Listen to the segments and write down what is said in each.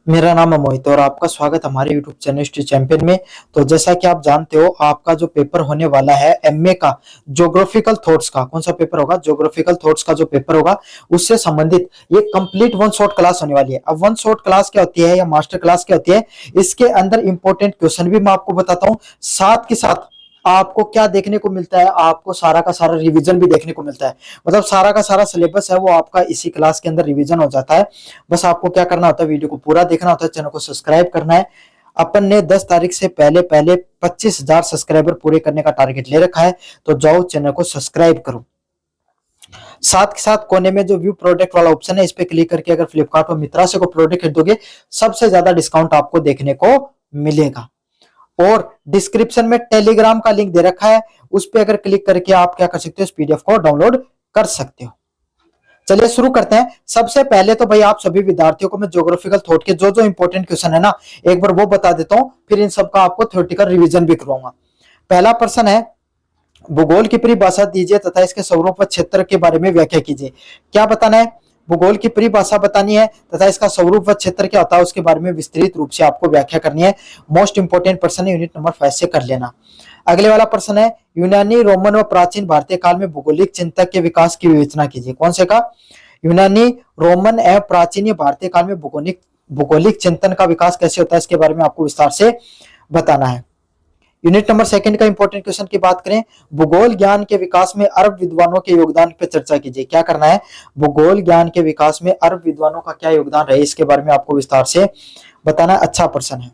मेरा नाम है मोहित और आपका स्वागत हमारे YouTube चैनल हिस्ट्री चैंपियन में। तो जैसा कि आप जानते हो, आपका जो पेपर होने वाला है एमए का ज्योग्राफिकल थॉट्स का, कौन सा पेपर होगा? ज्योग्राफिकल थॉट्स का जो पेपर होगा उससे संबंधित ये कंप्लीट वन शॉट क्लास होने वाली है। अब वन शॉट क्लास क्या होती है या मास्टर क्लास क्या होती है, इसके अंदर इंपॉर्टेंट क्वेश्चन भी मैं आपको बताता हूँ, साथ के साथ आपको क्या देखने को मिलता है, आपको सारा का सारा रिवीजन भी देखने को मिलता है। मतलब सारा का सारा सिलेबस है वो आपका इसी क्लास के अंदर रिवीजन हो जाता है। बस आपको क्या करना होता है, वीडियो को पूरा देखना होता है, चैनल को सब्सक्राइब करना है। अपन ने 10 तारीख से पहले पहले 25,000 सब्सक्राइबर पूरे करने का टारगेट ले रखा है, तो जाओ चैनल को सब्सक्राइब करो। साथ के साथ कोने में जो व्यू प्रोडक्ट वाला ऑप्शन है, इस पे क्लिक करके अगर फ्लिपकार्ट और मित्रा से को प्रोडक्ट खरीदोगे, सबसे ज्यादा डिस्काउंट आपको देखने को मिलेगा। और डिस्क्रिप्शन में टेलीग्राम का लिंक दे रखा है, उस पर अगर क्लिक करके आप क्या कर सकते हो, इस पीडीएफ को डाउनलोड कर सकते हो। चलिए शुरू करते हैं। सबसे पहले तो भाई आप सभी विद्यार्थियों को मैं ज्योग्राफिकल थॉट के जो जो इंपॉर्टेंट क्वेश्चन है ना, एक बार वो बता देता हूं, फिर इन सबका आपको थ्योरेटिकल रिवीजन भी करवाऊंगा। पहला प्रश्न है, भूगोल की परिभाषा दीजिए तथा इसके स्वरूप व क्षेत्र के बारे में व्याख्या कीजिए। क्या बताना है? भूगोल की परिभाषा बतानी है तथा इसका स्वरूप व क्षेत्र क्या होता है उसके बारे में विस्तृत रूप से आपको व्याख्या करनी है। मोस्ट इंपोर्टेंट प्रश्न है, यूनिट नंबर 5 से कर लेना। अगले वाला प्रश्न है, यूनानी, रोमन व प्राचीन भारतीय काल में भूगोलिक चिंतक के विकास की विवेचना कीजिए। कौन से का? यूनानी, रोमन एवं प्राचीन भारतीय काल में भूगोलिक चिंतन का विकास कैसे होता है, इसके बारे में आपको विस्तार से बताना है। यूनिट नंबर 2 का इंपॉर्टेंट क्वेश्चन की बात करें, भूगोल ज्ञान के विकास में अरब विद्वानों के योगदान पर चर्चा कीजिए। क्या करना है? भूगोल ज्ञान के विकास में अरब विद्वानों का क्या योगदान रहे, इसके बारे में आपको विस्तार से बताना। अच्छा प्रश्न है।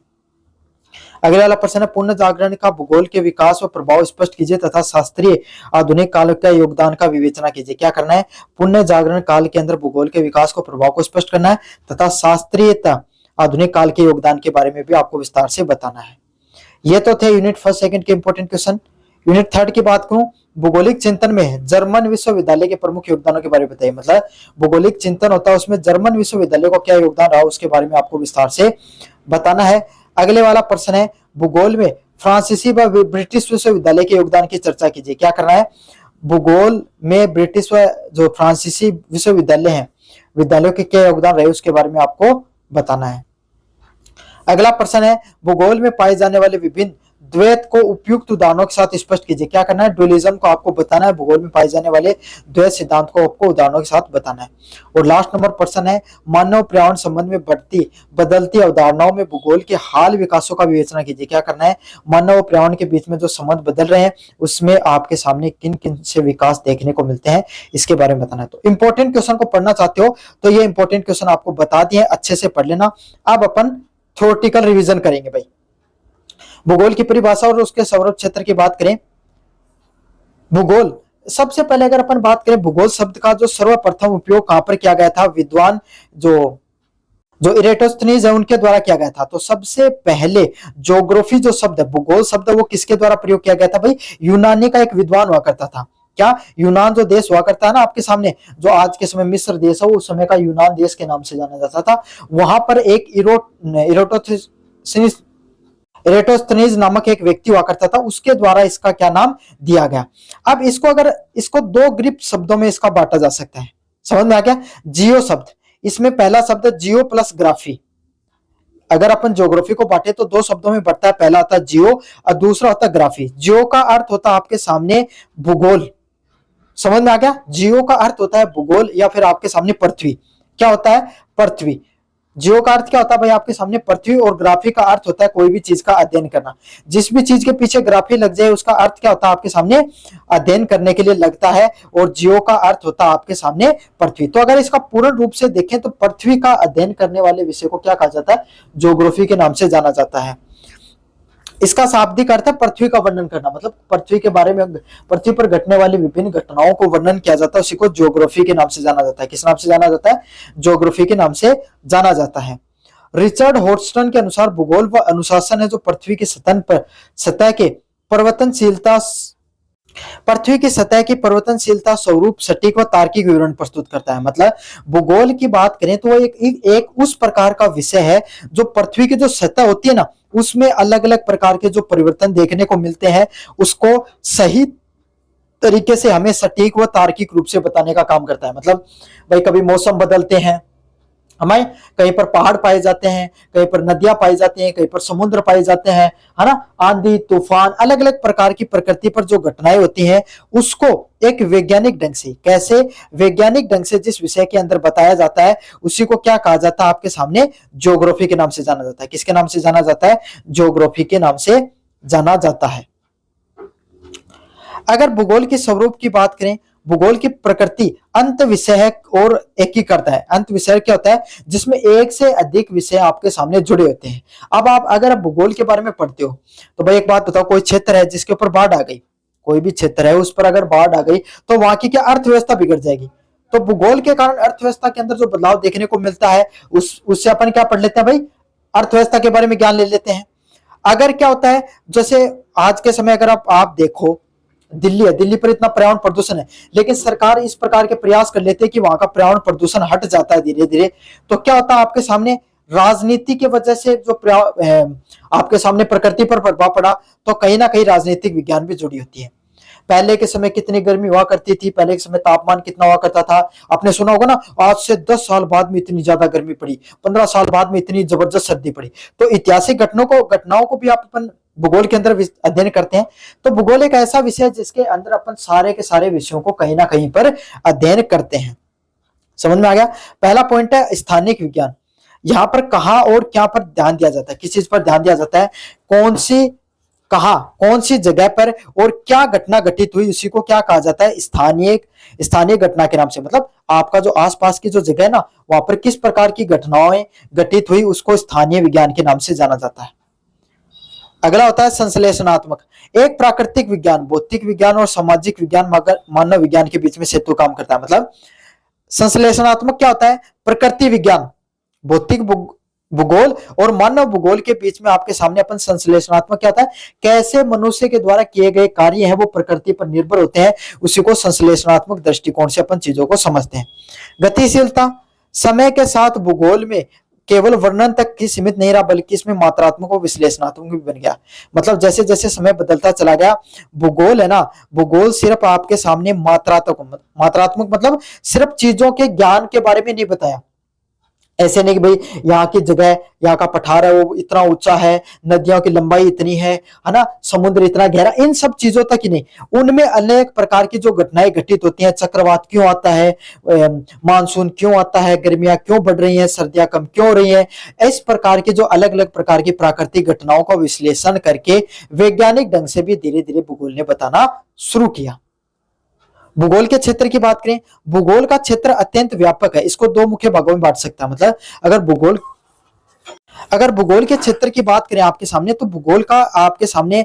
अगले वाला प्रश्न है, पुण्य जागरण का भूगोल के विकास व प्रभाव स्पष्ट कीजिए तथा शास्त्रीय आधुनिक काल का योगदान का विवेचना कीजिए। क्या करना है? पुण्य जागरण काल के अंदर भूगोल के विकास को, प्रभाव को स्पष्ट करना है तथा शास्त्रीयता आधुनिक काल के योगदान के बारे में भी आपको विस्तार से बताना है। ये तो थे यूनिट 1, 2 के इंपॉर्टेंट क्वेश्चन। यूनिट 3 की बात करूं, भूगोलिक चिंतन में जर्मन विश्वविद्यालय के प्रमुख योगदानों के बारे में बताइए। मतलब भूगोलिक चिंतन होता है, उसमें जर्मन विश्वविद्यालय को क्या योगदान रहा उसके बारे में आपको विस्तार से बताना है। अगले वाला प्रश्न है, भूगोल में फ्रांसीसी व ब्रिटिश विश्वविद्यालय के योगदान की चर्चा कीजिए। क्या करना है? भूगोल में ब्रिटिश व जो फ्रांसीसी विश्वविद्यालय हैं, विद्यालयों के क्या योगदान रहे उसके बारे में आपको बताना है। अगला प्रश्न है, भूगोल में पाए जाने वाले विभिन्न द्वैत को उपयुक्त उदाहरणों के साथ स्पष्ट कीजिए। क्या करना है? डुअलिज्म को आपको बताना है, भूगोल में पाए जाने वाले द्वैत सिद्धांत को आपको उदाहरणों के साथ बताना है। और लास्ट नंबर प्रश्न है, मानव पर्यावरण संबंध में बढ़ती बदलती अवधारणाओं में भूगोल के हाल विकासों का विवेचना कीजिए। क्या करना है? मानव और पर्यावरण के बीच में जो संबंध बदल रहे हैं उसमें आपके सामने किन किन से विकास देखने को मिलते हैं, इसके बारे में बताना है। तो इंपॉर्टेंट क्वेश्चन को पढ़ना चाहते हो तो ये इंपॉर्टेंट क्वेश्चन आपको बता दिए, अच्छे से पढ़ लेना। अब अपन थ्योरेटिकल रिवीजन करेंगे भाई। भूगोल की परिभाषा और उसके स्वरूप क्षेत्र की बात करें। भूगोल, सबसे पहले अगर अपन बात करें, भूगोल शब्द का जो सर्वप्रथम उपयोग कहां पर किया गया था, विद्वान जो इरेटोस्थनीज है उनके द्वारा किया गया था। तो सबसे पहले ज्योग्राफी जो शब्द है, भूगोल शब्द, वो किसके द्वारा प्रयोग किया गया था भाई? यूनानी का एक विद्वान हुआ करता था। क्या? यूनान जो देश हुआ करता है ना आपके सामने, जो आज के समय मिस्र देश है, उस समय का यूनान देश के नाम से जाना जाता था। वहां पर एक इरेटोस्थनीज नामक एक व्यक्ति हुआ करता था, उसके द्वारा इसका क्या नाम दिया गया। अब इसको 2 ग्रीक शब्दों में इसका बांटा जा सकता है। समझ में आ गया? जियो शब्द, इसमें पहला शब्द जियो प्लस ग्राफी। अगर अपन ज्योग्राफी को बांटे तो 2 शब्दों में बढ़ता है, पहला होता है जियो और दूसरा होता है ग्राफी। जियो का अर्थ होता है आपके सामने भूगोल। समझ में आ गया? जियो का अर्थ होता है भूगोल या फिर आपके सामने पृथ्वी। क्या होता है? पृथ्वी। जियो का अर्थ क्या होता है भाई? आपके सामने पृथ्वी। और ग्राफी का अर्थ होता है कोई भी चीज का अध्ययन करना। जिस भी चीज के पीछे ग्राफी लग जाए उसका अर्थ क्या होता है? आपके सामने अध्ययन करने के लिए लगता है। और जियो का अर्थ होता है आपके सामने पृथ्वी। तो अगर इसका पूर्ण रूप से देखें तो पृथ्वी का अध्ययन करने वाले विषय को क्या कहा जाता है? ज्योग्राफी के नाम से जाना जाता है। इसका शाब्दिक अर्थ है पृथ्वी का वर्णन करना। मतलब पृथ्वी के बारे में, पृथ्वी पर घटने वाली विभिन्न घटनाओं को वर्णन किया जाता है, उसी को ज्योग्राफी के नाम से जाना जाता है। किस नाम से जाना जाता है? ज्योग्राफी के नाम से जाना जाता है। रिचर्ड होर्स्टन के अनुसार भूगोल व अनुशासन है जो पृथ्वी की सतह की परिवर्तनशीलता स्वरूप सटीक व तार्किक विवरण प्रस्तुत करता है। मतलब भूगोल की बात करें तो वो एक उस प्रकार का विषय है जो पृथ्वी की जो सतह होती है ना, उसमें अलग अलग प्रकार के जो परिवर्तन देखने को मिलते हैं उसको सही तरीके से हमें सटीक व तार्किक रूप से बताने का काम करता है। मतलब भाई कभी मौसम बदलते हैं, हमें कहीं पर पहाड़ पाए जाते हैं, कहीं पर नदियां पाई जाती हैं, कहीं पर समुद्र पाए जाते हैं, है ना। आंधी तूफान अलग अलग प्रकार की प्रकृति पर जो घटनाएं होती हैं उसको एक वैज्ञानिक ढंग से, कैसे वैज्ञानिक ढंग से जिस विषय के अंदर बताया जाता है उसी को क्या कहा जाता है आपके सामने, ज्योग्राफी के नाम से जाना जाता है। किसके नाम से जाना जाता है, ज्योग्राफी के नाम से जाना जाता है। अगर भूगोल के स्वरूप की बात करें, भूगोल की प्रकृति अंत विषय है और एकीकृत है। अंत विषय क्या होता है, जिसमें एक से अधिक विषय आपके सामने जुड़े होते हैं। अब आप अगर भूगोल के बारे में पढ़ते हो तो भाई एक बात बताओ, कोई क्षेत्र है जिसके ऊपर बाढ़ आ गई, कोई भी क्षेत्र है उस पर अगर बाढ़ आ गई तो वहां की क्या अर्थव्यवस्था बिगड़ जाएगी। तो भूगोल के कारण अर्थव्यवस्था के अंदर जो बदलाव देखने को मिलता है उससे अपन क्या पढ़ लेते हैं भाई, अर्थव्यवस्था के बारे में ज्ञान ले लेते हैं। अगर क्या होता है, जैसे आज के समय अगर आप देखो दिल्ली है, दिल्ली पर इतना पर्यावरण प्रदूषण है, लेकिन सरकार इस प्रकार के प्रयास कर लेते हैं कि वहां का पर्यावरण प्रदूषण हट जाता है धीरे धीरे। तो क्या होता है आपके सामने, राजनीति की वजह से जो आपके सामने प्रकृति पर प्रभाव पड़ा, तो कहीं ना कहीं राजनीतिक विज्ञान भी जुड़ी होती है। पहले के समय कितनी गर्मी हुआ करती थी, पहले के समय तापमान कितना हुआ करता था, आपने सुना होगा ना, आज से 10 साल बाद में इतनी ज्यादा गर्मी पड़ी, 15 साल बाद में इतनी जबरदस्त सर्दी पड़ी। तो ऐतिहासिक घटनाओं को भी आप अपन भूगोल के अंदर अध्ययन करते हैं। तो भूगोल एक ऐसा विषय है जिसके अंदर अपन सारे के सारे विषयों को कहीं ना कहीं पर अध्ययन करते हैं। समझ में आ गया। पहला पॉइंट है स्थानिक विज्ञान। यहां पर कहां और क्या पर ध्यान दिया जाता है, किस चीज पर ध्यान दिया जाता है, कौन सी कहां कौन सी जगह पर और क्या घटना घटित हुई, उसी को क्या कहा जाता है, स्थानीय स्थानीय घटना के नाम से। मतलब आपका जो आसपास की जो जगह है ना, वहां पर किस प्रकार की घटनाएं घटित हुई उसको स्थानीय विज्ञान के नाम से जाना जाता है। अगला होता है संश्लेषणात्मक। एक प्राकृतिक विज्ञान, भौतिक विज्ञान और सामाजिक विज्ञान मानव विज्ञान के बीच में सेतु काम करता है। मतलब संश्लेषणात्मक क्या होता है, प्रकृति विज्ञान, भौतिक भूगोल और मानव भूगोल के बीच में आपके सामने अपन संश्लेषणात्मक क्या होता है, कैसे मनुष्य के द्वारा किए गए कार्य हैं वो प्रकृति पर निर्भर होते हैं, उसी को संश्लेषणात्मक दृष्टिकोण से अपन चीजों को समझते हैं। गतिशीलता, समय के साथ भूगोल में केवल वर्णन तक की सीमित नहीं रहा, बल्कि इसमें मात्रात्मक और विश्लेषणात्मक भी बन गया। मतलब जैसे जैसे समय बदलता चला गया, भूगोल है ना, भूगोल सिर्फ आपके सामने मात्रात्मक मतलब सिर्फ चीजों के ज्ञान के बारे में नहीं बताया। ऐसे नहीं कि भाई यहाँ की जगह, यहाँ का पठार है वो इतना ऊंचा है, नदियों की लंबाई इतनी है ना, समुद्र इतना गहरा, इन सब चीजों तक ही नहीं, उनमें अनेक प्रकार की जो घटनाएं घटित होती हैं, चक्रवात क्यों आता है, मानसून क्यों आता है, गर्मियां क्यों बढ़ रही हैं, सर्दियां कम क्यों हो रही हैं, इस प्रकार की जो अलग अलग प्रकार की प्राकृतिक घटनाओं का विश्लेषण करके वैज्ञानिक ढंग से भी धीरे धीरे भूगोल ने बताना शुरू किया। भूगोल के क्षेत्र की बात करें, भूगोल का क्षेत्र अत्यंत व्यापक है, इसको दो मुख्य भागों में बांट सकता है। मतलब अगर भूगोल के क्षेत्र की बात करें आपके सामने, तो भूगोल का आपके सामने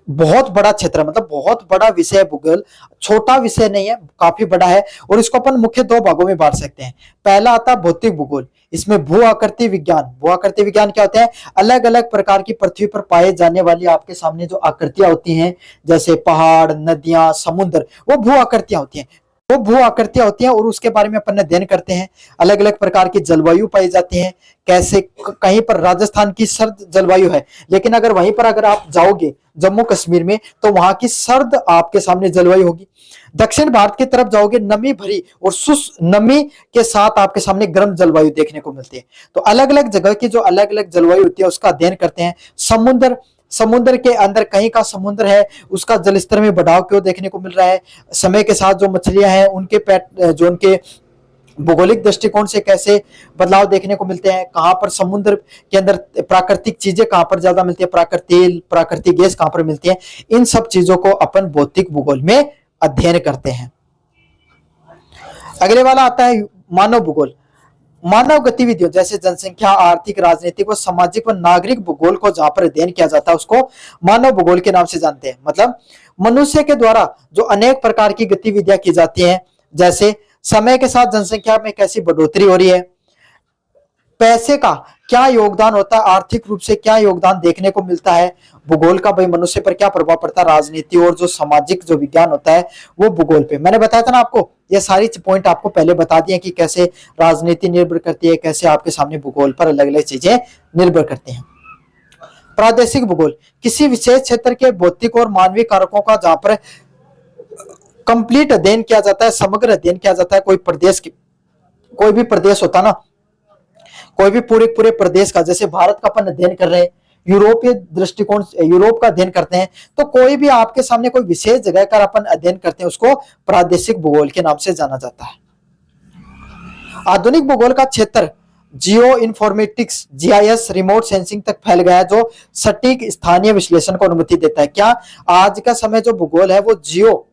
बहुत बड़ा क्षेत्र, मतलब बहुत बड़ा विषय है भूगोल, छोटा विषय नहीं है, काफी बड़ा है। और इसको अपन मुख्य दो भागों में बांट सकते हैं। पहला आता है भौतिक भूगोल, इसमें भू आकृति विज्ञान। भू आकृति विज्ञान क्या होता है, अलग अलग प्रकार की पृथ्वी पर पाए जाने वाली आपके सामने जो आकृतियां होती हैं, जैसे पहाड़, नदियां, समुद्र, वो भू आकृतियां होती हैं, वो भू आकृतियां होती हैं और उसके बारे में अपन अध्ययन करते हैं। अलग अलग प्रकार की जलवायु पाई जाती है, कैसे कहीं पर राजस्थान की सर्द जलवायु है, लेकिन अगर वहीं पर अगर आप जाओगे जम्मू कश्मीर में तो वहां की सर्द आपके सामने जलवायु होगी। दक्षिण भारत की तरफ जाओगे, नमी भरी और शुष्क नमी के साथ आपके सामने गर्म जलवायु देखने को मिलती है। तो अलग अलग जगह की जो अलग अलग जलवायु होती है उसका अध्ययन करते हैं। समुद्र के अंदर कहीं का समुद्र है, उसका जलस्तर में बढ़ाव क्यों देखने को मिल रहा है, समय के साथ जो मछलियां हैं उनके भौगोलिक दृष्टिकोण से कैसे बदलाव देखने को मिलते हैं, कहां पर समुद्र के अंदर प्राकृतिक चीजें कहां पर ज्यादा मिलती है, प्राकृतिक गैस कहां पर मिलती है, इन सब चीजों को अपन भौतिक भूगोल में अध्ययन करते हैं। अगले वाला आता है मानव भूगोल। मानव गतिविधियों जैसे जनसंख्या, आर्थिक, राजनीतिक व सामाजिक व नागरिक भूगोल को जहां पर अध्ययन किया जाता है उसको मानव भूगोल के नाम से जानते हैं। मतलब मनुष्य के द्वारा जो अनेक प्रकार की गतिविधियां की जाती हैं, जैसे समय के साथ जनसंख्या में कैसी बढ़ोतरी हो रही है, पैसे का क्या योगदान होता है, आर्थिक रूप से क्या योगदान देखने को मिलता है, भूगोल का भाई मनुष्य पर क्या प्रभाव पड़ता है, राजनीति और जो सामाजिक जो विज्ञान होता है वो भूगोल पे। मैंने बताया था ना आपको, ये सारी पॉइंट आपको पहले बता दिए कि कैसे राजनीति निर्भर करती है, कैसे आपके सामने भूगोल पर अलग अलग चीजें निर्भर करती हैं। प्रादेशिक भूगोल, किसी विशेष क्षेत्र के भौतिक और मानवीय कारकों का जहां पर कंप्लीट अध्ययन किया जाता है, समग्र अध्ययन किया जाता है। कोई भी प्रदेश होता ना, कोई भी पूरे पूरे प्रदेश का, जैसे भारत का अपन अध्ययन कर रहे हैं, यूरोपीय दृष्टिकोण, यूरोप का अध्ययन करते हैं, तो कोई भी आपके सामने कोई विशेष जगह का अपन अध्ययन करते हैं उसको प्रादेशिक भूगोल के नाम से जाना जाता है। आधुनिक भूगोल का क्षेत्र geo informatics, GIS, remote sensing तक फैल गया है, जो सटीक स्थानीय विश्लेषण को अनुमति देता है। क्या आज का समय जो भूगोल है वो जियो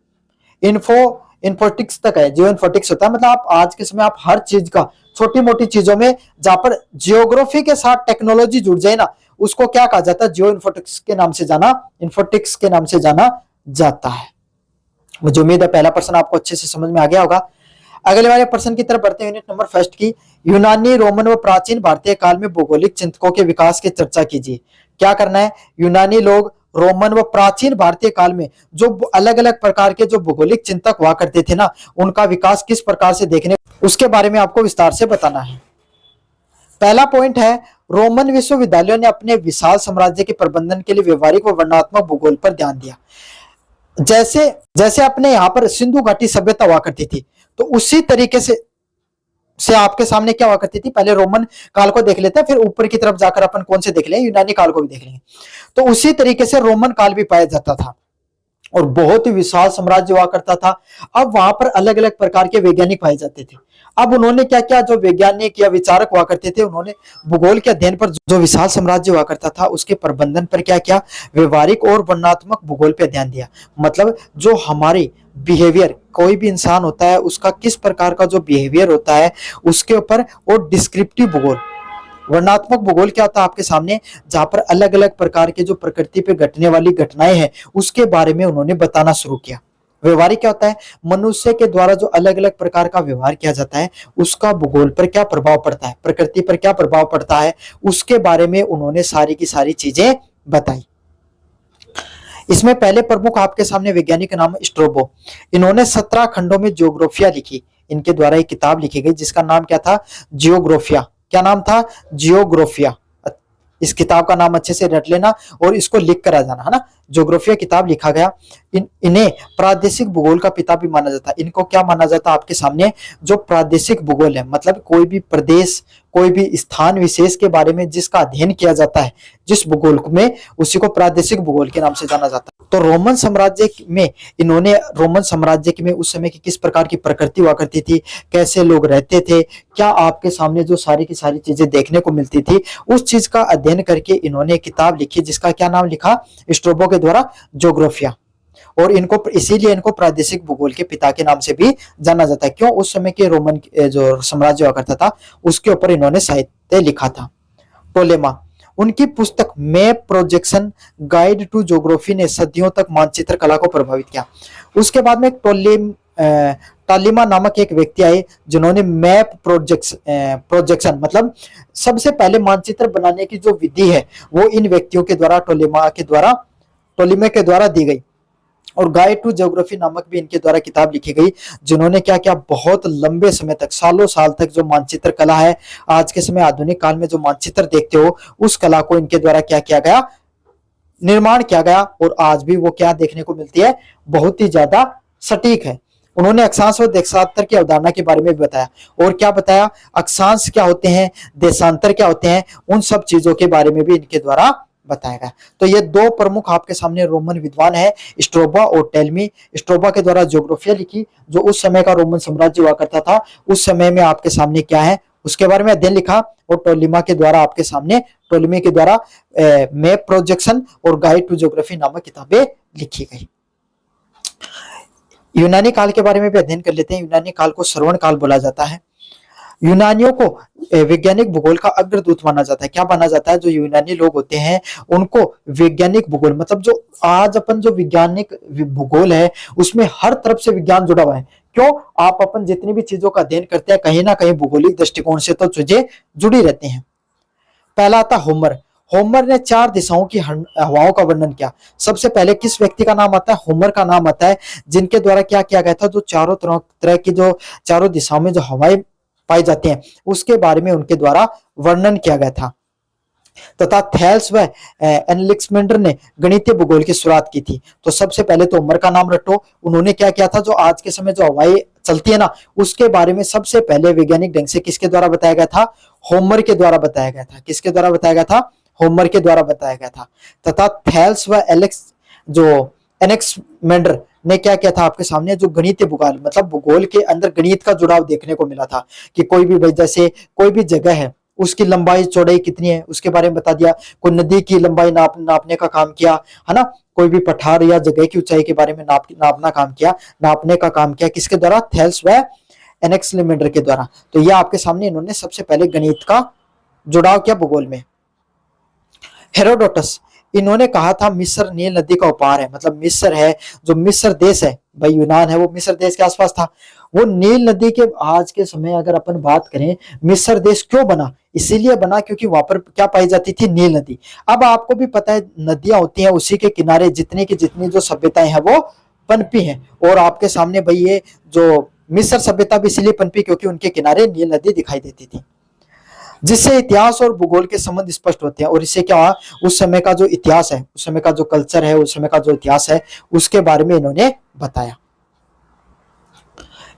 इन्फोटिक्स तक है, जियो इन्फोटिक्स होता है, मतलब आप आज के समय आप हर चीज का, छोटी मोटी चीजों में जहां पर जियोग्राफी के साथ टेक्नोलॉजी जुड़ जाए ना, उसको क्या कहा जाता है, जियो इन्फोटिक्स के नाम से जाना जाता है। मुझे उम्मीद है पहला प्रश्न आपको अच्छे से समझ में आ गया होगा। अगले वाले प्रश्न की तरफ बढ़ते हैं, यूनिट नंबर फर्स्ट की। यूनानी, रोमन व प्राचीन भारतीय काल में भौगोलिक चिंतकों के विकास की चर्चा कीजिए। क्या करना है, यूनानी लोग, रोमन व प्राचीन भारतीय काल में जो अलग अलग प्रकार के जो भौगोलिक चिंतक हुआ करते थे ना, उनका विकास किस प्रकार से देखने, उसके बारे में आपको विस्तार से बताना है। पहला पॉइंट है, रोमन विश्वविद्यालयों ने अपने विशाल साम्राज्य के प्रबंधन के लिए व्यवहारिक व वर्णनात्मक भूगोल पर ध्यान दिया। जैसे अपने यहाँ पर सिंधु घाटी सभ्यता हुआ करती थी, तो उसी तरीके से आपके सामने क्या हुआ करती थी, पहले रोमन काल को देख लेते हैं, फिर ऊपर की तरफ जाकर अपन कौन से देख लेंगे, यूनानी काल को भी देख लेंगे। तो उसी तरीके से रोमन काल भी पाया जाता था और बहुत ही विशाल साम्राज्य हुआ करता था। अब वहां पर अलग अलग प्रकार के वैज्ञानिक पाए जाते थे। अब उन्होंने क्या किया, जो वैज्ञानिक या विचारक हुआ करते थे, उन्होंने भूगोल के अध्ययन पर, जो विशाल साम्राज्य हुआ करता था उसके प्रबंधन पर क्या किया, व्यवहारिक और वर्णनात्मक भूगोल पर ध्यान दिया। मतलब जो हमारी बिहेवियर, कोई भी इंसान होता है उसका किस प्रकार का जो बिहेवियर होता है उसके ऊपर, और डिस्क्रिप्टिव भूगोल, वर्णनात्मक भूगोल क्या होता है आपके सामने, जहां पर अलग अलग प्रकार के जो प्रकृति पे घटने वाली घटनाएं हैं उसके बारे में उन्होंने बताना शुरू किया। व्यवहारिक क्या होता है, मनुष्य के द्वारा जो अलग अलग प्रकार का व्यवहार किया जाता है उसका भूगोल पर क्या प्रभाव पड़ता है, प्रकृति पर क्या प्रभाव पड़ता है, उसके बारे में उन्होंने सारी की सारी चीजें बताई। इसमें पहले प्रमुख आपके सामने वैज्ञानिक का नाम है स्ट्रोबो। इन्होंने 17 खंडों में जियोग्राफिया लिखी। इनके द्वारा एक किताब लिखी गई जिसका नाम क्या था, जियोग्राफिया। क्या नाम था, जियोग्राफिया। इस किताब का नाम अच्छे से रट लेना और इसको लिख कर आ जाना, है ना। ज्योग्राफिया किताब लिखा गया। इन्हें प्रादेशिक भूगोल का पिता भी माना जाता है। इनको क्या माना जाता है आपके सामने, जो प्रादेशिक भूगोल है, मतलब कोई भी प्रदेश, कोई भी स्थान विशेष के बारे में जिसका अध्ययन किया जाता है जिस भूगोल में, उसी को प्रादेशिक भूगोल के नाम से जाना जाता है। तो रोमन साम्राज्य में इन्होंने, रोमन साम्राज्य में उस समय की किस प्रकार की प्रकृति हुआ करती थी, कैसे लोग रहते थे, क्या आपके सामने जो सारी की सारी चीजें देखने को मिलती थी, उस चीज का अध्ययन करके इन्होंने एक किताब लिखी जिसका क्या नाम लिखा, स्ट्रोबो के द्वारा, ज्योग्राफिया। और इनको इसीलिए इनको प्रादेशिक भूगोल के पिता के नाम से भी जाना जाता है। क्यों, उस समय के रोमन जो साम्राज्य हुआ करता था उसके ऊपर इन्होंने साहित्य लिखा था। टोलेमा, उनकी पुस्तक map projection guide to geography ने सदियों तक मानचित्र कला को प्रभावित किया। उसके बाद में टॉलेमा नामक एक व्यक्ति आए जिन्होंने मैप प्रोजेक्शन, मतलब सबसे पहले मानचित्र बनाने की जो विधि है वो इन व्यक्तियों के द्वारा, टोलेमी के द्वारा दी गई। और गाइड टू ज्योग्राफी नामक भी इनके द्वारा किताब लिखी गई, जिन्होंने क्या किया, बहुत लंबे समय तक, सालों साल तक जो मानचित्र कला है, आज के समय आधुनिक काल में जो मानचित्र देखते हो, उस कला को इनके द्वारा क्या किया गया, निर्माण किया गया। और आज भी वो क्या देखने को मिलती है, बहुत ही ज्यादा सटीक है। उन्होंने अक्षांश व देशांतर की अवधारणा के बारे में भी बताया। और क्या बताया, अक्षांश क्या होते हैं, देशांतर क्या होते हैं, उन सब चीजों के बारे में भी इनके द्वारा बताया गया। तो ये दो प्रमुख आपके सामने रोमन विद्वान है, स्ट्रोबा और टेलमी। स्ट्रोबा के द्वारा ज्योग्राफिया लिखी, जो उस समय का रोमन साम्राज्य हुआ करता था, उस समय में आपके सामने क्या है उसके बारे में अध्ययन लिखा। और टोलेमी के द्वारा आपके सामने, टोलेमी के द्वारा मैप प्रोजेक्शन और गाइड टू ज्योग्राफी नामक किताबें लिखी गई। यूनानी काल के बारे में भी अध्ययन कर लेते हैं। यूनानी काल को श्रवण काल बोला जाता है। यूनानियों को वैज्ञानिक भूगोल का अग्रदूत माना जाता है। क्या माना जाता है, जो यूनानी लोग होते हैं उनको वैज्ञानिक भूगोल, मतलब जो आज अपन जो वैज्ञानिक भूगोल है उसमें हर तरफ से विज्ञान जुड़ा हुआ है। क्यों, आप अपन जितनी भी चीजों का अध्ययन करते हैं कहीं ना कहीं भूगोलिक दृष्टिकोण से तो चीजें जुड़ी रहती हैं। पहला आता होमर। होमर ने 4 दिशाओं की हवाओं का वर्णन किया। सबसे पहले किस व्यक्ति का नाम आता है, होमर का नाम आता है, जिनके द्वारा क्या किया गया था, जो चारों तरह की जो चारों दिशाओं में जो हवाएं पाई जाती हैं उसके बारे में उनके द्वारा वर्णन किया गया था। तथा थेल्स व एनालेक्सेंडर ने गणितीय भूगोल की शुरुआत की थी। तो सबसे पहले तो होमर का नाम रटो। उन्होंने क्या किया था, जो आज के समय जो हवाई चलती है ना, उसके बारे में सबसे पहले वैज्ञानिक ढंग से किसके द्वारा बताया गया था? होमर के द्वारा बताया गया था। किसके द्वारा बताया गया था? होमर के द्वारा बताया गया था। तथा थेल्स व एलेक्स जो एनेक्समेंडर ने क्या किया था आपके सामने? जो गणितीय भूगोल मतलब भूगोल के अंदर गणित का जुड़ाव देखने को मिला था कि कोई भी जैसे कोई भी जगह है उसकी लंबाई चौड़ाई कितनी है उसके बारे में बता दिया। कोई नदी की लंबाई नापने का काम किया, है ना। कोई भी पठार या जगह की ऊंचाई के बारे में नापना काम किया, नापने का काम किया। किसके द्वारा? थेल्स व एनेक्समेंडर के द्वारा। तो यह आपके सामने इन्होंने सबसे पहले गणित का जुड़ाव किया भूगोल में। हेरोडोटस, इन्होंने कहा था मिस्र नील नदी का उपहार है। मतलब मिस्र है, जो मिस्र देश है भाई, यूनान है, वो मिस्र देश के आसपास था। वो नील नदी के आज के समय अगर अपन बात करें, मिस्र देश क्यों बना? इसीलिए बना क्योंकि वहां पर क्या पाई जाती थी? नील नदी। अब आपको भी पता है नदियां होती हैं, उसी के किनारे जितनी की जितनी जो सभ्यताएं हैं वो पनपी हैं। और आपके सामने भाई ये जो मिस्र सभ्यता भी इसलिए पनपी क्योंकि उनके किनारे नील नदी दिखाई देती थी, जिससे इतिहास और भूगोल के संबंध स्पष्ट होते हैं। और इससे क्या हुआ? उस समय का जो इतिहास है, उस समय का जो कल्चर है, उस समय का जो इतिहास है, उसके बारे में इन्होंने बताया।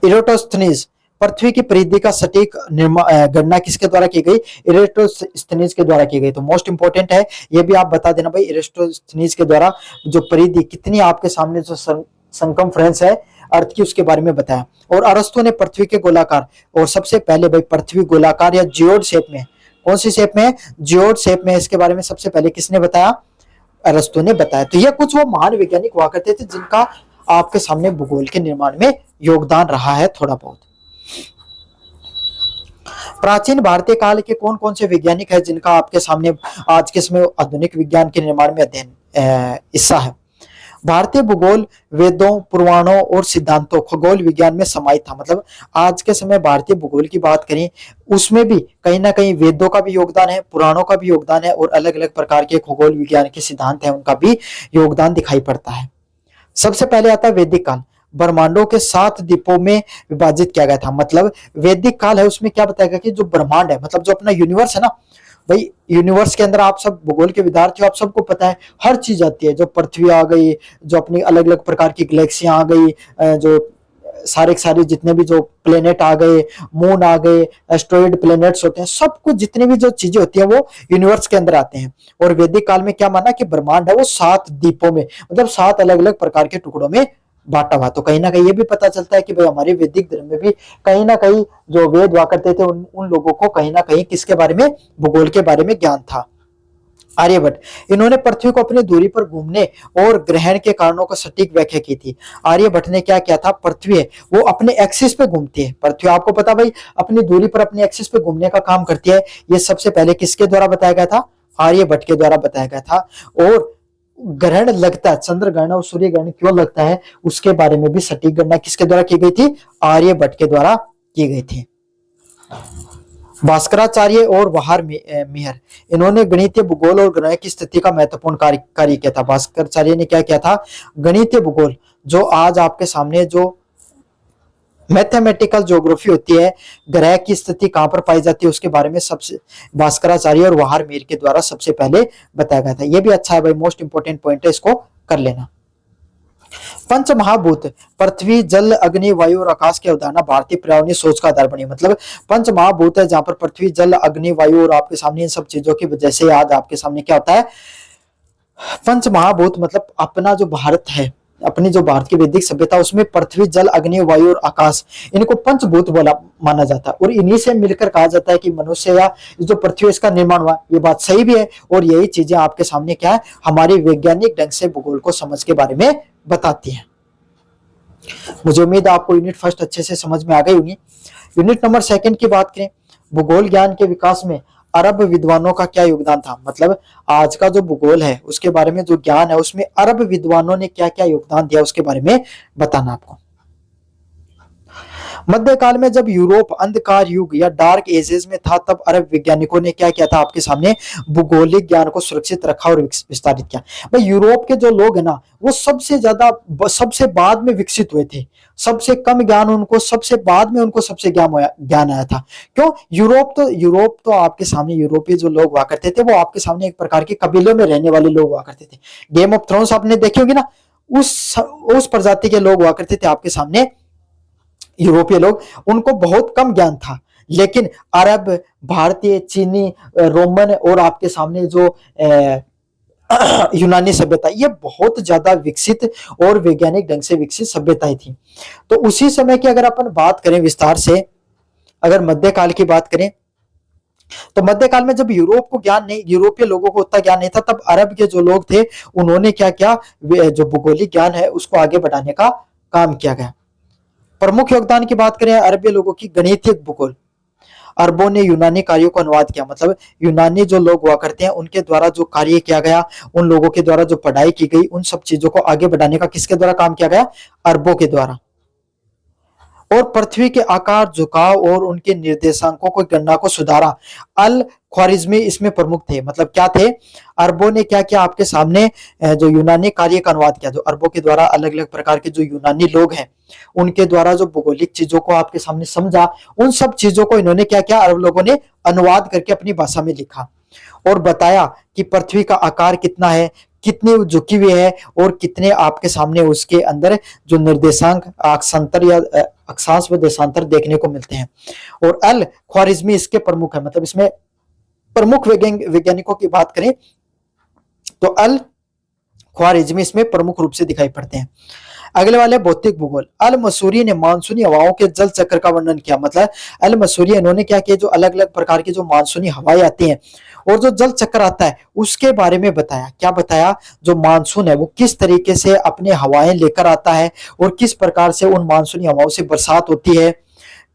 इरेटोस्थनीज, पृथ्वी की परिधि का सटीक गणना किसके द्वारा की गई? इरेटोस्थनीज के द्वारा की गई। तो मोस्ट इंपोर्टेंट है, ये भी आप बता देना भाई, इरेटोस्थनीज के द्वारा जो परिधि कितनी आपके सामने जो सरकमफ्रेंस है अर्थ की, उसके बारे में बताया। और अरस्तु ने पृथ्वी के गोलाकार, और सबसे पहले भाई पृथ्वी गोलाकार या जियोड शेप में, कौन सी शेप में? जियोड शेप में। इसके बारे में सबसे पहले किसने बताया? अरस्तु ने बताया। तो ये कुछ वो महान वैज्ञानिक हुआ करते थे जिनका आपके सामने भूगोल के निर्माण में योगदान रहा है थोड़ा बहुत। प्राचीन भारतीय काल के कौन कौन से वैज्ञानिक है जिनका आपके सामने आज के समय आधुनिक विज्ञान के निर्माण में अध्ययन हिस्सा है? भारतीय भूगोल वेदों, पुराणों और सिद्धांतों, खगोल विज्ञान में समाहित था। मतलब आज के समय भारतीय भूगोल की बात करें, उसमें भी कहीं ना कहीं वेदों का भी योगदान है, पुराणों का भी योगदान है, और अलग अलग प्रकार के खगोल विज्ञान के सिद्धांत हैं उनका भी योगदान दिखाई पड़ता है। सबसे पहले आता है वैदिक काल। ब्रह्मांडों के 7 द्वीपों में विभाजित किया गया था। मतलब वैदिक काल है, उसमें क्या बताया गया कि जो ब्रह्मांड है, मतलब जो अपना यूनिवर्स है ना भाई, यूनिवर्स के अंदर आप सब भूगोल के विद्यार्थी हो, आप सबको पता है हर चीज आती है। जो पृथ्वी आ गई, जो अपनी अलग अलग प्रकार की गैलेक्सियां आ गई, जो सारे जितने भी जो प्लेनेट आ गए, मून आ गए, एस्ट्रॉइड प्लेनेट्स होते हैं, सब कुछ जितनी भी जो चीजें होती हैं वो यूनिवर्स के अंदर आते हैं। और वैदिक काल में क्या माना कि ब्रह्मांड है वो 7 द्वीपों में, मतलब 7 अलग अलग प्रकार के टुकड़ों में बांटा हुआ। तो कहीं ना कहीं ये भी पता चलता है कि भाई हमारे वैदिक धर्म में भी कहीं ना कहीं जो वेद हुआ करते थे उन लोगों को कहीं ना कहीं किसके बारे में? भूगोल के बारे में ज्ञान था। आर्यभट्ट, इन्होंने पृथ्वी को अपनी दूरी पर घूमने और ग्रहण के कारणों का सटीक व्याख्या की थी। आर्यभट्ट ने क्या किया था? पृथ्वी है वो अपने एक्सिस पे घूमती है। पृथ्वी आपको पता भाई अपनी दूरी पर अपने एक्सिस पे घूमने का काम करती है। ये सबसे पहले किसके द्वारा बताया गया था? आर्यभट्ट के द्वारा बताया गया था। और ग्रहण लगता है, चंद्र ग्रहण और सूर्य ग्रहण क्यों लगता है, उसके बारे में भी सटीक गणना किसके द्वारा की गई थी? आर्यभट्ट के द्वारा की गई थी। भास्कराचार्य और वहार मेहर, इन्होंने गणितीय भूगोल और ग्रह की स्थिति का महत्वपूर्ण कार्य किया था। भास्कराचार्य ने क्या किया था? गणितीय भूगोल, जो आज आपके सामने जो मैथमेटिकल ज्योग्राफी होती है, ग्रह की स्थिति कहां पर पाई जाती है, उसके बारे में सबसे भास्कराचार्य और वहार मेहर के द्वारा सबसे पहले बताया गया था। यह भी अच्छा है भाई, मोस्ट इंपोर्टेंट पॉइंट है, इसको कर लेना। पंच महाभूत, पृथ्वी, जल, अग्नि, वायु और आकाश की अवधारणा भारतीय पर्यावरणीय सोच का आधार बनी। मतलब पंच महाभूत है जहां पर पृथ्वी, जल, अग्नि, वायु और आपके सामने इन सब चीजों की वजह से आज आपके सामने क्या होता है? पंच महाभूत मतलब अपना जो भारत है, अपनी जो भारत की वैदिक सभ्यता, उसमें पृथ्वी, जल, अग्नि, वायु और आकाश, इनको पंचभूत बोला माना जाता है। और इन्हीं से मिलकर कहा जाता है कि मनुष्य या जो पृथ्वी इसका निर्माण हुआ। ये बात सही भी है, और यही चीजें आपके सामने क्या है? हमारी वैज्ञानिक ढंग से भूगोल को समझ के बारे में बताती है। मुझे उम्मीद है आपको यूनिट फर्स्ट अच्छे से समझ में आ गई होगी। यूनिट नंबर 2 की बात करें, भूगोल ज्ञान के विकास में अरब विद्वानों का क्या योगदान था। मतलब आज का जो भूगोल है उसके बारे में जो ज्ञान है उसमें अरब विद्वानों ने क्या क्या योगदान दिया उसके बारे में बताना आपको। मध्यकाल में जब यूरोप अंधकार युग या डार्क एजेस में था, तब अरब वैज्ञानिकों ने क्या किया था? आपके सामने भूगोलिक ज्ञान को सुरक्षित रखा और विस्तारित किया। भाई यूरोप के जो लोग है ना, वो सबसे ज्यादा सबसे बाद में विकसित हुए थे। सबसे कम ज्ञान उनको सबसे बाद में उनको सबसे ज्ञान आया था। क्यों? यूरोप तो आपके सामने यूरोपीय जो लोग हुआ करते थे वो आपके सामने एक प्रकार के कबीलों में रहने वाले लोग हुआ करते थे। गेम ऑफ थ्रोन्स आपने देखी होगी ना, उस प्रजाति के लोग हुआ करते थे आपके सामने यूरोपीय लोग, उनको बहुत कम ज्ञान था। लेकिन अरब, भारतीय, चीनी, रोमन और आपके सामने जो यूनानी सभ्यता, ये बहुत ज्यादा विकसित और वैज्ञानिक ढंग से विकसित सभ्यताएं थी। तो उसी समय की अगर अपन बात करें विस्तार से, अगर मध्यकाल की बात करें, तो मध्यकाल में जब यूरोप को ज्ञान नहीं, यूरोपीय लोगों को उतना ज्ञान नहीं था, तब अरब के जो लोग थे उन्होंने क्या किया, जो भूगोलिक ज्ञान है उसको आगे बढ़ाने का काम किया गया। प्रमुख योगदान की बात करें अरबी लोगों की, गणितीय भूगोल, अरबों ने यूनानी कार्यों को अनुवाद किया, मतलब यूनानी जो लोग हुआ करते हैं उनके द्वारा जो कार्य किया गया, उन लोगों के द्वारा जो पढ़ाई की गई, उन सब चीजों को आगे बढ़ाने का किसके द्वारा काम किया गया, अरबों के द्वारा। और पृथ्वी के आकार, झुकाव और उनके निर्देशांकों को गणना को सुधारा, अल ख्वारिज्मी इसमें प्रमुख थे। मतलब क्या थे, अरबों ने क्या किया, आपके सामने जो यूनानी कार्य का अनुवाद किया, जो अरबों के द्वारा अलग अलग प्रकार के जो यूनानी लोग हैं उनके द्वारा जो भौगोलिक चीजों को आपके सामने समझा, उन सब चीजों को इन्होंने क्या किया, अरब लोगों ने अनुवाद करके अपनी भाषा में लिखा और बताया कि पृथ्वी का आकार कितना है, कितनी झुकी हुई है और कितने आपके सामने उसके अंदर जो निर्देशांक, अक्षांतर या अक्षांश व देशांतर देखने को मिलते हैं। और अल ख्वारिज्मी इसके प्रमुख है, मतलब इसमें प्रमुख वैज्ञानिकों की बात करें तो अल ख्वारिज्मी इसमें प्रमुख रूप से दिखाई पड़ते हैं। अगले वाले भौतिक भूगोल, अल मसूरी ने मानसूनी हवाओं के जल चक्र का वर्णन किया। मतलब अल मसूरी इन्होंने क्या किया, जो अलग अलग प्रकार की जो मानसूनी हवाएं आती हैं और जो जल चक्र आता है उसके बारे में बताया। क्या बताया, जो मानसून है वो किस तरीके से अपने हवाएं लेकर आता है और किस प्रकार से उन मानसूनी हवाओं से बरसात होती है,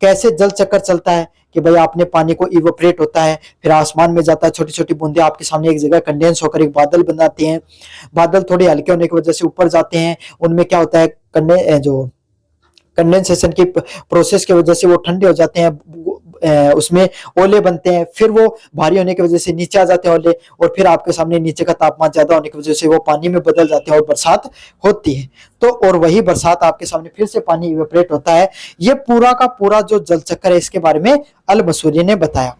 कैसे जल चक्र चलता है कि भाई आपने पानी को इवोपरेट होता है, फिर आसमान में जाता है, छोटी छोटी बूंदे आपके सामने एक जगह कंडेंस होकर एक बादल बनाते हैं, बादल थोड़े हल्के होने की वजह से ऊपर जाते हैं, उनमें क्या होता है, जो कंडेंसेशन की प्रोसेस की वजह से वो ठंडे हो जाते हैं, उसमें ओले बनते हैं, फिर वो भारी होने की वजह से नीचे आ जाते हैं ओले, और फिर आपके सामने नीचे का तापमान ज्यादा होने की वजह से वो पानी में बदल जाते हैं और बरसात होती है। तो और वही बरसात आपके सामने फिर से पानी इवेपोरेट होता है। ये पूरा का पूरा जो जल चक्र है इसके बारे में अल मसूरी ने बताया।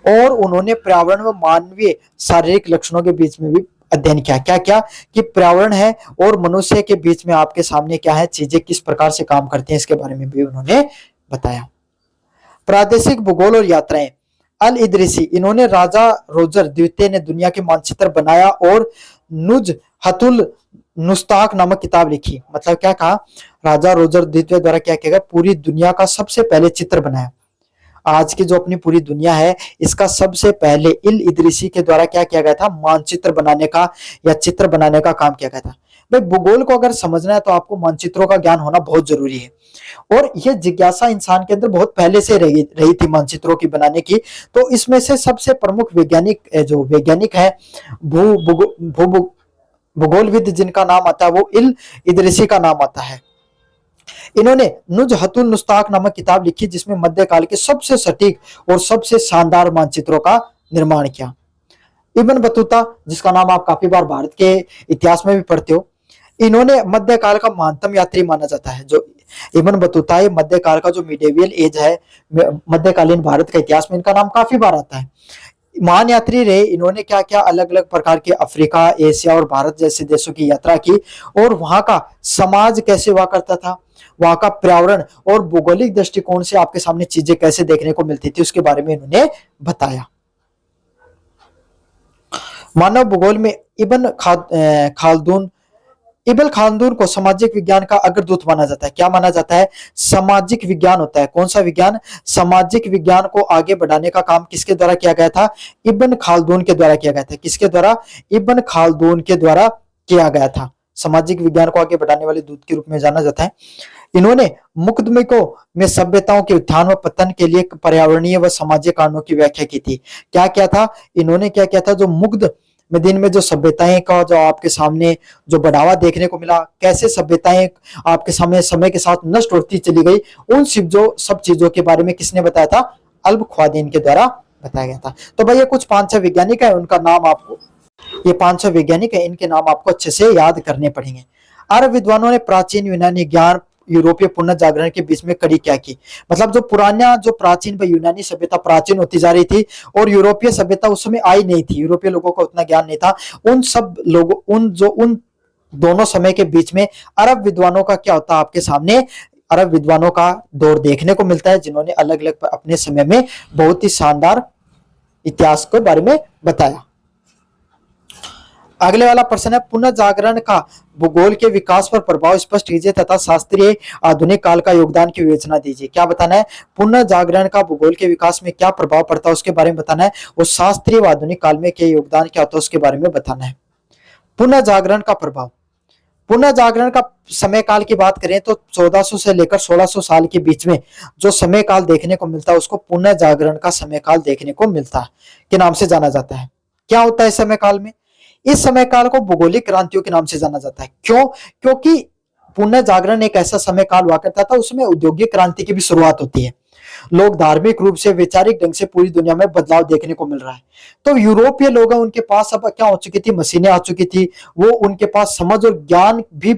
और उन्होंने पर्यावरण व मानवीय शारीरिक लक्षणों के बीच में भी अध्ययन किया। क्या क्या, कि पर्यावरण है और मनुष्य के बीच में आपके सामने क्या है, चीजें किस प्रकार से काम करती हैं, इसके बारे में भी उन्होंने बताया। प्रादेशिक भूगोल और यात्राएं, अल इदरिसी, इन्होंने राजा रोजर द्वितीय ने दुनिया के मानचित्र बनाया और नुज हतुल नुस्ताक नामक किताब लिखी। मतलब क्या कहा, राजा रोजर द्वितीय द्वारा क्या किया गया, पूरी दुनिया का सबसे पहले चित्र बनाया। आज की जो अपनी पूरी दुनिया है इसका सबसे पहले इल इदरिसी के द्वारा क्या किया गया था, मानचित्र बनाने का या चित्र बनाने का काम किया गया था। भाई भूगोल को अगर समझना है तो आपको मानचित्रों का ज्ञान होना बहुत जरूरी है, और यह जिज्ञासा इंसान के अंदर बहुत पहले से रही थी मानचित्रों की बनाने की। तो इसमें से सबसे प्रमुख वैज्ञानिक है भूगोलविद जिनका नाम आता है वो इल इदरिसी का नाम आता है। इन्होंने नुज हतुल नुस्ताक नामक किताब लिखी जिसमें मध्यकाल के सबसे सटीक और सबसे शानदार मानचित्रों का निर्माण किया। इब्न बतूता, जिसका नाम आप काफी बार भारत के इतिहास में भी पढ़ते हो, इन्होंने मध्यकाल का महानतम यात्री माना जाता है। जो इब्न बतूता है, मध्यकाल का जो मिडेवियल एज है, मध्यकालीन भारत का इतिहास में इनका नाम काफी बार आता है। महान यात्री रहे, इन्होंने क्या क्या अलग अलग प्रकार के अफ्रीका, एशिया और भारत जैसे देशों की यात्रा की, और वहां का समाज कैसे हुआ करता था, वहां का पर्यावरण और भौगोलिक दृष्टिकोण से आपके सामने चीजें कैसे देखने को मिलती थी, उसके बारे में इन्होंने बताया। मानव भूगोल में इब्न खालदून को सामाजिक विज्ञान का अग्रदूत माना जाता है। क्या माना जाता है, सामाजिक विज्ञान होता है। कौन सा विज्ञान, सामाजिक विज्ञान को आगे बढ़ाने का काम किसके द्वारा किया गया था, इब्न खालदून के द्वारा किया गया था। किसके द्वारा, इब्न खालदून के द्वारा किया गया था। सामाजिक विज्ञान को आगे बढ़ाने वाले दूत के रूप में जाना जाता है। इन्होंने मुकदमिकों में सभ्यताओं के उत्थान व पतन के लिए पर्यावरणीय व सामाजिक कारणों की व्याख्या की थी। क्या क्या था, इन्होंने क्या किया था, जो मुग्ध में दिन में जो सभ्यताएं का जो आपके सामने जो बढ़ावा देखने को मिला, कैसे सभ्यताएं आपके सामने समय के साथ नष्ट होती चली गई, उन सब चीजों के बारे में किसने बताया था, अल्ब ख्वादीन के द्वारा बताया गया था। तो भाई ये कुछ 5-6 वैज्ञानिक है, उनका नाम आपको, ये 5-6 वैज्ञानिक है, इनके नाम आपको अच्छे से याद करने पड़ेंगे। अरब विद्वानों ने प्राचीन यूनानी ज्ञान यूरोपीय पुनर्जागरण के बीच में कड़ी क्या की। मतलब जो प्राचीन व यूनानी सभ्यता प्राचीन होती जा रही थी और यूरोपीय सभ्यता उस समय आई नहीं थी, यूरोपीय लोगों को उतना ज्ञान नहीं था, उन सब लोगों उन दोनों समय के बीच में अरब विद्वानों का क्या होता है, आपके सामने अरब विद्वानों का दौर देखने को मिलता है, जिन्होंने अलग अलग अपने समय में बहुत ही शानदार इतिहास के बारे में बताया। अगले वाला प्रश्न है, पुनः जागरण का भूगोल के विकास पर प्रभाव स्पष्ट कीजिए तथा शास्त्रीय आधुनिक काल का योगदान की विवेचना दीजिए। क्या बताना है? पुनः जागरण का भूगोल के विकास में क्या प्रभाव पड़ता है उसके बारे में बताना है, और शास्त्रीय व आधुनिक काल में क्या योगदान क्या होता है उसके बारे में बताना है। पुनः जागरण का प्रभाव, पुनः जागरण का समय काल की बात करें तो 1400 से लेकर 1600 साल के बीच में जो समय काल देखने को मिलता है उसको पुनः जागरण का समय काल देखने को मिलता है, के नाम से जाना जाता है। क्या होता है इस समय काल में? इस समय काल को भौगोलिक क्रांतियों के नाम से जाना जाता है। क्यों? क्योंकि पुनः जागरण एक ऐसा समय काल हुआ करता था, उसमें औद्योगिक क्रांति की भी शुरुआत होती है। लोग धार्मिक रूप से, वैचारिक ढंग से पूरी दुनिया में बदलाव देखने को मिल रहा है। तो यूरोपीय लोग हैं, उनके पास अब क्या हो चुकी थी, मशीनें आ चुकी थी, वो उनके पास समझ और ज्ञान भी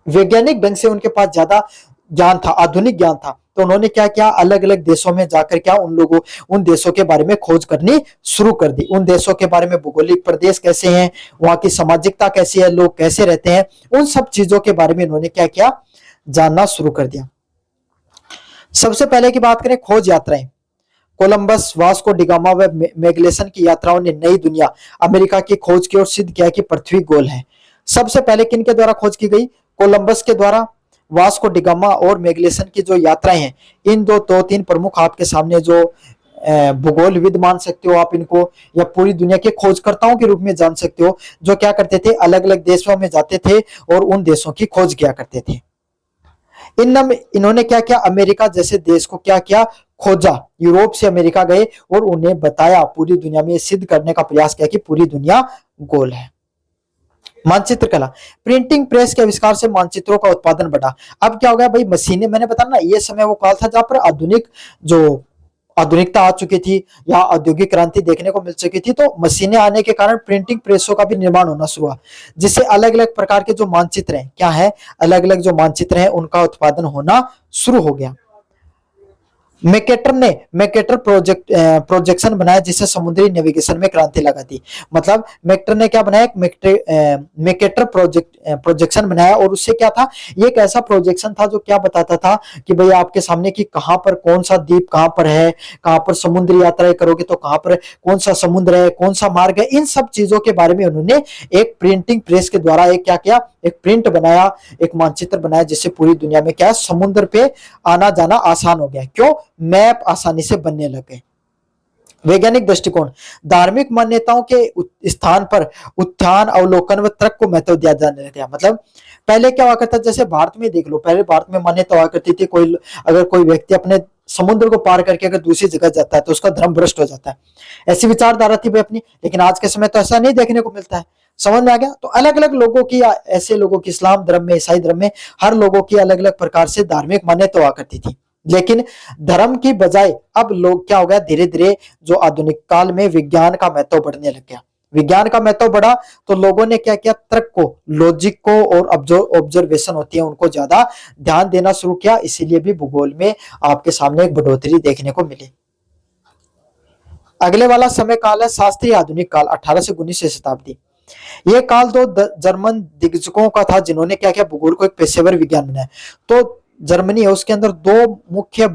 वैज्ञानिक ढंग से उनके पास ज्यादा ज्ञान था, आधुनिक ज्ञान था। तो उन्होंने क्या किया, अलग अलग देशों में जाकर क्या उन देशों के बारे में खोज करनी शुरू कर दी। उन देशों के बारे में, भौगोलिक प्रदेश कैसे हैं, वहां की सामाजिकता कैसी है, लोग कैसे रहते हैं, उन सब चीजों के बारे में इन्होंने क्या किया, जानना शुरू कर दिया। सबसे पहले की बात करें, खोज यात्राएं। कोलंबस, वास्को डिगामा व मैगेलन की यात्राओं ने नई दुनिया, अमेरिका की खोज की और सिद्ध किया कि पृथ्वी गोल है। सबसे पहले किन के द्वारा खोज की गई? कोलंबस के द्वारा। वास्को डिगामा और मैगेलन की जो यात्राएं हैं, इन दो तीन प्रमुख आपके सामने जो भूगोलविद मान सकते हो आप इनको, या पूरी दुनिया के खोजकर्ताओं के रूप में जान सकते हो, जो क्या करते थे, अलग अलग देशों में जाते थे और उन देशों की खोज किया करते थे। इन्होंने क्या किया, अमेरिका जैसे देश को क्या किया, खोजा। यूरोप से अमेरिका गए और उन्हें बताया, पूरी दुनिया में सिद्ध करने का प्रयास किया कि पूरी दुनिया गोल है। मानचित्र कला, प्रिंटिंग प्रेस के आविष्कार से मानचित्रों का उत्पादन बढ़ा। अब क्या हो गया भाई, मशीनें, मैंने बताया ना, ये समय वो काल था जहां पर आधुनिकता आ चुकी थी या औद्योगिक क्रांति देखने को मिल चुकी थी। तो मशीनें आने के कारण प्रिंटिंग प्रेसों का भी निर्माण होना शुरू हुआ, जिससे अलग अलग प्रकार के जो मानचित्र हैं, क्या है, अलग अलग जो मानचित्र हैं उनका उत्पादन होना शुरू हो गया। मैकेटर प्रोजेक्शन बनाया, जिससे समुद्री नेविगेशन में क्रांति लगा दी। मतलब मैकेटर ने क्या बनाया, मैकेटर प्रोजेक्शन बनाया, और उससे क्या था, ये एक ऐसा प्रोजेक्शन था जो क्या बताता था कि भाई आपके सामने कि कहां पर कौन सा द्वीप कहां पर है, कहां पर समुद्री यात्राएं करोगे तो कहां पर कौन सा समुद्र है, कौन सा मार्ग है, इन सब चीजों के बारे में उन्होंने एक प्रिंटिंग प्रेस के द्वारा एक क्या किया, एक प्रिंट बनाया, एक मानचित्र बनाया, जिससे पूरी दुनिया में क्या, समुद्र पे आना जाना आसान हो गया। क्यों? मैप आसानी से बनने लगे। वैज्ञानिक दृष्टिकोण, धार्मिक मान्यताओं के स्थान पर उत्थान, अवलोकन व तर्क को महत्व दिया जाने लगा। मतलब पहले क्या हुआ करता, जैसे भारत में देख लो, पहले भारत में मान्यता हुआ करती थी, अगर कोई व्यक्ति अपने समुद्र को पार करके अगर दूसरी जगह जाता है तो उसका धर्म भ्रष्ट हो जाता है, ऐसी विचारधारा थी भाई अपनी। लेकिन आज के समय तो ऐसा नहीं देखने को मिलता है। समझ में आ गया? तो अलग अलग लोगों की, ऐसे लोगों की, इस्लाम धर्म में, ईसाई धर्म में, हर लोगों की अलग अलग प्रकार से धार्मिक मान्यता हुआ करती थी। लेकिन धर्म की बजाय अब लोग क्या हो गया, धीरे धीरे जो आधुनिक काल में विज्ञान का महत्व बढ़ने लग गया। विज्ञान का महत्व बढ़ा तो लोगों ने क्या किया, तर्क को, लॉजिक को और जो ऑब्जर्वेशन होती है उनको ज्यादा ध्यान देना शुरू किया। इसीलिए भी भूगोल में आपके सामने एक बढ़ोतरी देखने को मिली। अगले वाला समय काल है शास्त्रीय आधुनिक काल, 18 से 19वीं शताब्दी। यह काल दो जर्मन दिग्गजों का था, जिन्होंने क्या किया, भूगोल को एक पेशेवर विज्ञान बनाया। तो जर्मनी है, उसके अंदर दो मुख्य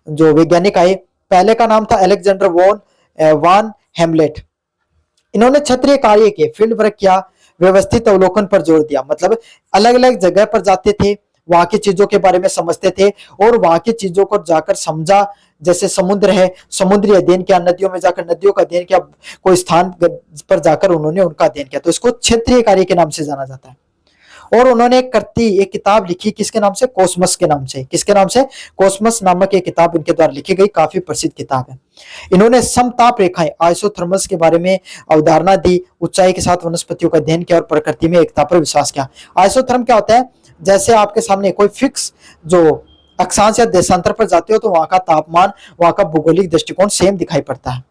जो वैज्ञानिक आए। पहले का नाम था अलेक्जेंडर वान हेमलेट। इन्होंने क्षेत्रीय कार्य के, फील्ड वर्क किया, व्यवस्थित अवलोकन पर जोर दिया। मतलब अलग अलग जगह पर जाते थे, वहां की चीजों के बारे में समझते थे और वहां की चीजों को जाकर समझा। जैसे समुद्र है, समुद्री अध्ययन किया, नदियों में जाकर नदियों का अध्ययन किया, कोई स्थान पर जाकर उन्होंने उनका अध्ययन किया। तो इसको क्षेत्रीय कार्य के नाम से जाना जाता है। और उन्होंने एक किताब लिखी, किसके नाम से, कॉस्मस के नाम से। किसके नाम से? कॉस्मस नामक एक किताब इनके द्वारा लिखी गई, काफी प्रसिद्ध किताब है। इन्होंने समताप रेखाएं, आइसोथर्मस के बारे में अवधारणा दी, ऊंचाई के साथ वनस्पतियों का अध्ययन किया और प्रकृति में एकता पर विश्वास किया। आइसोथर्म क्या होता है? जैसे आपके सामने कोई फिक्स जो अक्षांश या देशांतर पर जाते हो तो वहां का तापमान, वहां का भौगोलिक दृष्टिकोण सेम दिखाई पड़ता है,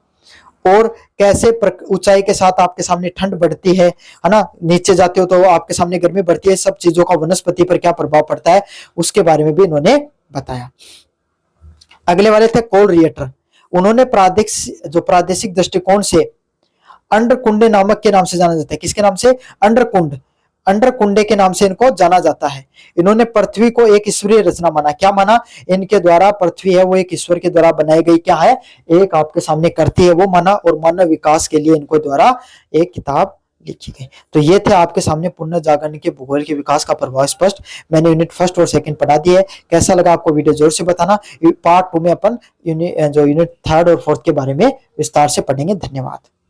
और कैसे ऊंचाई के साथ आपके सामने ठंड बढ़ती है ना, नीचे जाते हो तो आपके सामने गर्मी बढ़ती है। सब चीजों का वनस्पति पर क्या प्रभाव पड़ता है उसके बारे में भी इन्होंने बताया। अगले वाले थे कोल रिएटर। उन्होंने प्रादेशिक दृष्टिकोण से अंडरकुंड नामक के नाम से जाना जाता है। किसके नाम से? अंडरकुंड। अंडर कुंडे के नाम से इनको जाना जाता है। इन्होंने पृथ्वी को एक ईश्वरीय रचना माना। क्या माना? इनके द्वारा पृथ्वी है वो एक ईश्वर के द्वारा बनाई गई क्या है, एक आपके सामने करती है वो माना, और मानव विकास के लिए इनको द्वारा एक किताब लिखी गई। तो ये थे आपके सामने पुनर्जागरण के भूगोल के विकास का प्रभाव स्पष्ट। मैंने यूनिट फर्स्ट और सेकंड पढ़ा दिया है। कैसा लगा आपको वीडियो जरूर से बताना। पार्ट 2 में अपन यूनिट थर्ड और फोर्थ के बारे में विस्तार से पढ़ेंगे। धन्यवाद।